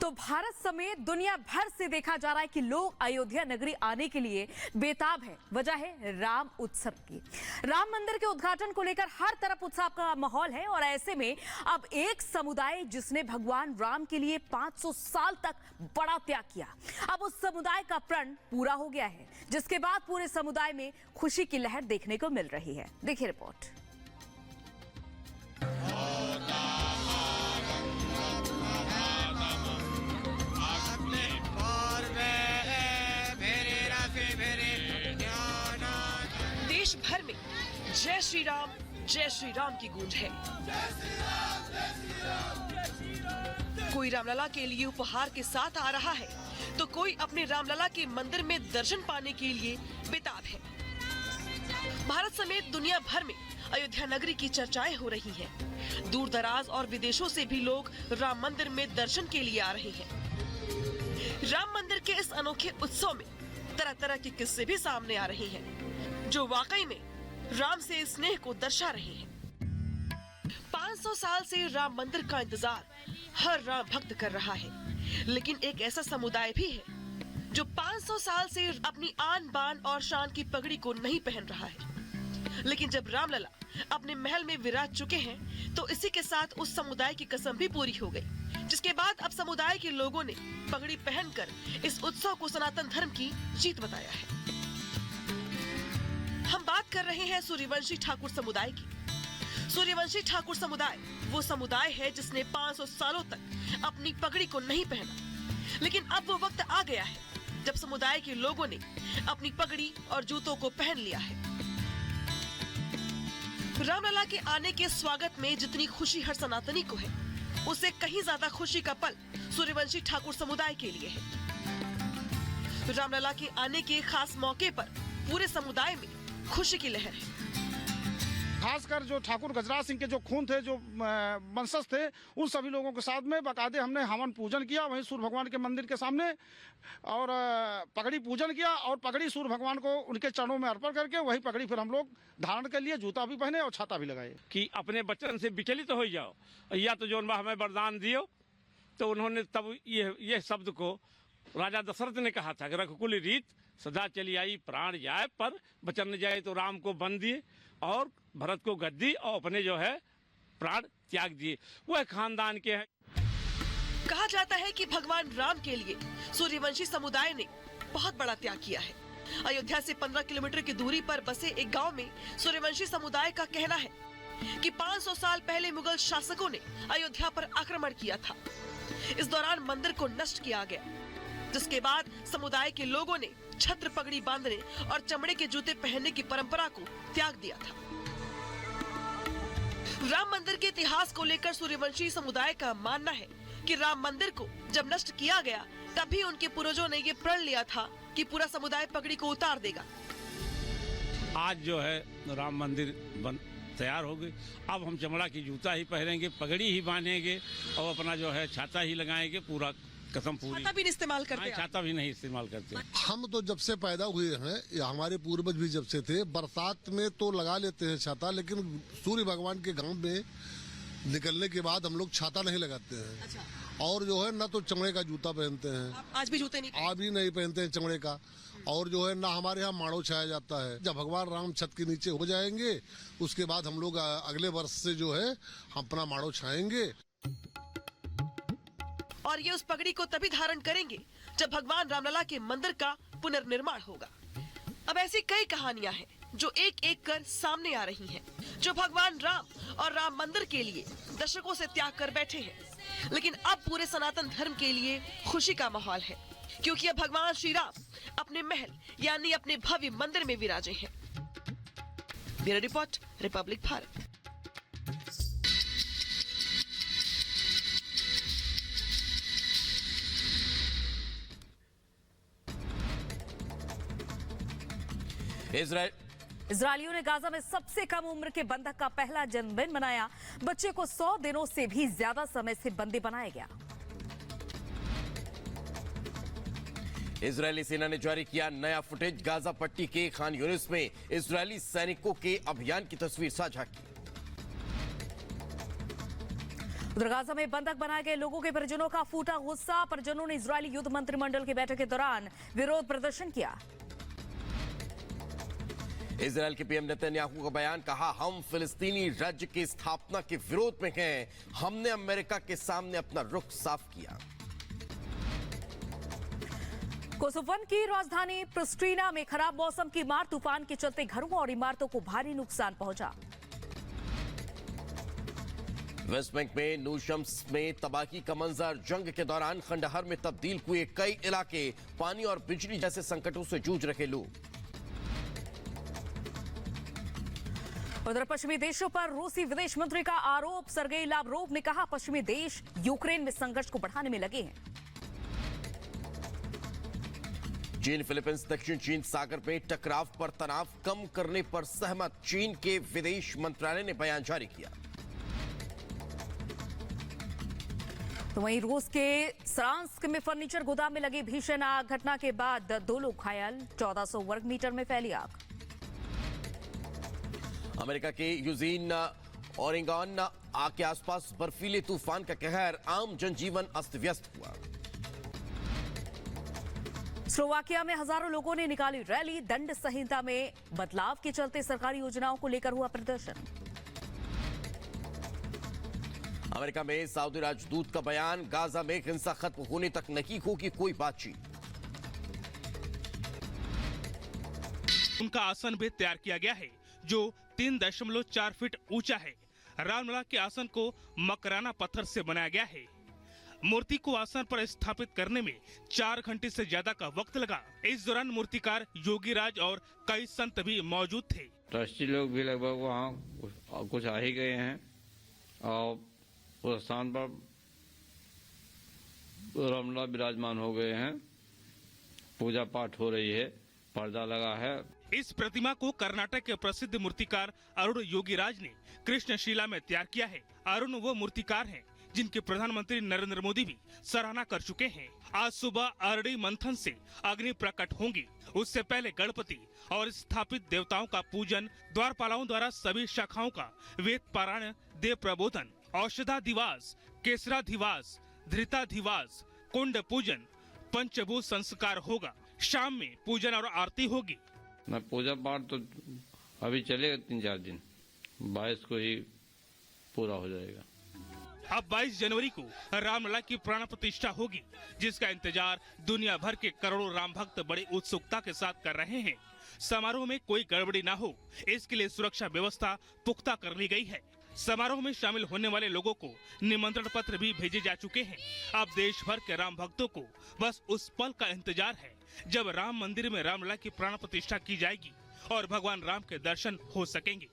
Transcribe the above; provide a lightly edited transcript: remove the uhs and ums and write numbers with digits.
तो भारत समेत दुनिया भर से देखा जा रहा है कि लोग अयोध्या नगरी आने के लिए बेताब है। वजह है राम उत्सव की। राम मंदिर के उद्घाटन को लेकर हर तरफ उत्साह का माहौल है और ऐसे में अब एक समुदाय जिसने भगवान राम के लिए 500 साल तक बड़ा त्याग किया, अब उस समुदाय का प्रण पूरा हो गया है, जिसके बाद पूरे समुदाय में खुशी की लहर देखने को मिल रही है। देखिए रिपोर्ट। देश भर में जय श्री राम की गूंज है। कोई रामलला के लिए उपहार के साथ आ रहा है तो कोई अपने रामलला के मंदिर में दर्शन पाने के लिए बेताब है। भारत समेत दुनिया भर में अयोध्या नगरी की चर्चाएं हो रही हैं। दूर दराज और विदेशों से भी लोग राम मंदिर में दर्शन के लिए आ रहे हैं। राम मंदिर के इस अनोखे उत्सव में तरह तरह के किस्से भी सामने आ रहे हैं, जो वाकई में राम से स्नेह को दर्शा रहे हैं। 500 साल से राम मंदिर का इंतजार हर राम भक्त कर रहा है, लेकिन एक ऐसा समुदाय भी है जो 500 साल से अपनी आन बान और शान की पगड़ी को नहीं पहन रहा है। लेकिन जब रामलला अपने महल में विराज चुके हैं तो इसी के साथ उस समुदाय की कसम भी पूरी हो गई, जिसके बाद अब समुदाय के लोगों ने पगड़ी पहनकर इस उत्सव को सनातन धर्म की जीत बताया है। हम बात कर रहे हैं सूर्यवंशी ठाकुर समुदाय की। सूर्यवंशी ठाकुर समुदाय वो समुदाय है जिसने 500 सालों तक अपनी पगड़ी को नहीं पहना, लेकिन अब वो वक्त आ गया है जब समुदाय के लोगों ने अपनी पगड़ी और जूतों को पहन लिया है। रामलला के आने के स्वागत में जितनी खुशी हर सनातनी को है, उससे कहीं ज्यादा खुशी का पल सूर्यवंशी ठाकुर समुदाय के लिए है। रामलला के आने के खास मौके पर पूरे समुदाय में खुशी की लहर है। खासकर जो ठाकुर गजराज सिंह के जो खून थे, जो वंशज थे, उन सभी लोगों के साथ में बाकायदे हमने हवन पूजन किया वहीं सूर्य भगवान के मंदिर के सामने, और पगड़ी पूजन किया और पगड़ी सूर्य भगवान को उनके चरणों में अर्पण करके वही पगड़ी फिर हम लोग धारण कर लिए, जूता भी पहने और छाता भी लगाए कि अपने वचन से विचलित हो जाओ, या तो जो हमें वरदान दियो। तो उन्होंने तब ये शब्द को राजा दशरथ ने कहा था कि रघुकुल रीत सदा चली आई, प्राण जाए पर वचन न जाए। तो राम को बंद दिए और भरत को गद्दी और अपने जो है प्राण त्याग दिए। वह खानदान के हैं। कहा जाता है कि भगवान राम के लिए सूर्यवंशी समुदाय ने बहुत बड़ा त्याग किया है। अयोध्या से 15 किलोमीटर की दूरी पर बसे एक गांव में सूर्यवंशी समुदाय का कहना है कि 500 साल पहले मुगल शासकों ने अयोध्या पर आक्रमण किया था। इस दौरान मंदिर को नष्ट किया गया, जिसके बाद समुदाय के लोगों ने छत्र पगड़ी बांधने और चमड़े के जूते पहनने की परंपरा को त्याग दिया था। राम मंदिर के इतिहास को लेकर सूर्यवंशी समुदाय का मानना है कि राम मंदिर को जब नष्ट किया गया तब भी उनके पूर्वजों ने ये प्रण लिया था कि पूरा समुदाय पगड़ी को उतार देगा। आज जो है राम मंदिर तैयार हो गई। अब हम चमड़ा की जूता ही पहनेंगे, पगड़ी ही बांधेंगे और अपना जो है छाता ही लगाएंगे। पूरा कसम पूरी। छाता भी नहीं इस्तेमाल करते? छाता भी नहीं इस्तेमाल करते। हम तो जब से पैदा हुए हैं, हमारे पूर्वज भी जब से थे, बरसात में तो लगा लेते हैं छाता, लेकिन सूर्य भगवान के गांव में निकलने के बाद हम लोग छाता नहीं लगाते हैं। अच्छा। और जो है ना तो चमड़े का जूता पहनते हैं। आज भी जूते नहीं? आज भी नहीं पहनते हैं चमड़े का। और जो है ना हमारे यहाँ माड़ो छाया जाता है। जब भगवान राम छत के नीचे हो जाएंगे उसके बाद हम लोग अगले वर्ष से जो है अपना माड़ो छाएंगे। और ये उस पगड़ी को तभी धारण करेंगे जब भगवान रामलला के मंदिर का पुनर्निर्माण होगा। अब ऐसी कई कहानियां हैं जो एक एक कर सामने आ रही हैं, जो भगवान राम और राम मंदिर के लिए दशकों से त्याग कर बैठे हैं। लेकिन अब पूरे सनातन धर्म के लिए खुशी का माहौल है, क्योंकि अब भगवान श्री राम अपने महल यानी अपने भव्य मंदिर में विराजे हैं। Bureau report, republic Bharat. इजरायलियों ने गाजा में सबसे कम उम्र के बंधक का पहला जन्मदिन मनाया। बच्चे को 100 दिनों से भी ज्यादा समय से बंदी बनाया गया। इजरायली सेना ने जारी किया नया फुटेज। गाजा पट्टी के खान यूनिस में इजरायली सैनिकों के अभियान की तस्वीर साझा की। उधर गाजा में बंधक बनाए गए लोगों के परिजनों का फूटा गुस्सा। परिजनों ने इजरायली युद्ध मंत्रिमंडल की बैठक के दौरान विरोध प्रदर्शन किया। इजरायल के पीएम नेतन्याहू का बयान, कहा हम फिलिस्तीनी राज्य की स्थापना के विरोध में हैं, हमने अमेरिका के सामने अपना रुख साफ किया। कोसोवन की राजधानी प्रिस्टीना में खराब मौसम की मार, तूफान के चलते घरों और इमारतों को भारी नुकसान पहुंचा। वेस्ट बैंक में नूशम्स में तबाही का मंजर, जंग के दौरान खंडहर में तब्दील हुए कई इलाके, पानी और बिजली जैसे संकटों से जूझ रहे लोग। उधर पश्चिमी देशों पर रूसी विदेश मंत्री का आरोप। सर्गेई लावरोव ने कहा पश्चिमी देश यूक्रेन में संघर्ष को बढ़ाने में लगे हैं। चीन फिलीपींस दक्षिण चीन सागर में टकराव पर तनाव कम करने पर सहमत, चीन के विदेश मंत्रालय ने बयान जारी किया। तो वहीं रूस के सरांस्क में फर्नीचर गोदाम में लगी भीषण आग, घटना के बाद 2 लोग घायल, 1400 वर्ग मीटर में फैली आग। अमेरिका के यूजीन ओरेगन के आसपास बर्फीले तूफान का कहर, आम जनजीवन अस्त व्यस्त हुआ। स्लोवाकिया में हजारों लोगों ने निकाली रैली, दंड संहिता में बदलाव के चलते सरकारी योजनाओं को लेकर हुआ प्रदर्शन। अमेरिका में सऊदी राजदूत का बयान, गाजा में हिंसा खत्म होने तक नहीं होगी कोई बातचीत। उनका आसन भी तैयार किया गया है जो 3.4 फीट ऊंचा है। रामलला के आसन को मकराना पत्थर से बनाया गया है। मूर्ति को आसन पर स्थापित करने में 4 घंटे से ज्यादा का वक्त लगा। इस दौरान मूर्तिकार योगी राज और कई संत भी मौजूद थे। ट्रस्टी लोग भी लगभग वहाँ कुछ आ ही गए हैं और उस स्थान पर रामलला विराजमान हो गए हैं। पूजा पाठ हो रही है, पर्दा लगा है। इस प्रतिमा को कर्नाटक के प्रसिद्ध मूर्तिकार अरुण योगीराज ने कृष्णशिला में तैयार किया है। अरुण वो मूर्तिकार हैं जिनके प्रधानमंत्री नरेंद्र मोदी भी सराहना कर चुके हैं। आज सुबह अरड़ी मंथन से अग्नि प्रकट होंगी। उससे पहले गणपति और स्थापित देवताओं का पूजन, द्वारपालों द्वारा सभी शाखाओं का वेद पारायण, देव प्रबोधन, औषधाधिवास, केसराधिवास, धृताधिवास, कुंड पूजन, पंचभूत संस्कार होगा। शाम में पूजन और आरती होगी। मैं पूजा पाठ तो अभी चलेगा 3-4 दिन, 22 को ही पूरा हो जाएगा। अब 22 जनवरी को रामलला की प्राण प्रतिष्ठा होगी, जिसका इंतजार दुनिया भर के करोड़ों राम भक्त बड़ी उत्सुकता के साथ कर रहे हैं। समारोह में कोई गड़बड़ी न हो, इसके लिए सुरक्षा व्यवस्था पुख्ता कर ली गई है। समारोह में शामिल होने वाले लोगों को निमंत्रण पत्र भी भेजे जा चुके हैं। अब देश भर के राम भक्तों को बस उस पल का इंतजार है जब राम मंदिर में रामलला की प्राण प्रतिष्ठा की जाएगी और भगवान राम के दर्शन हो सकेंगे।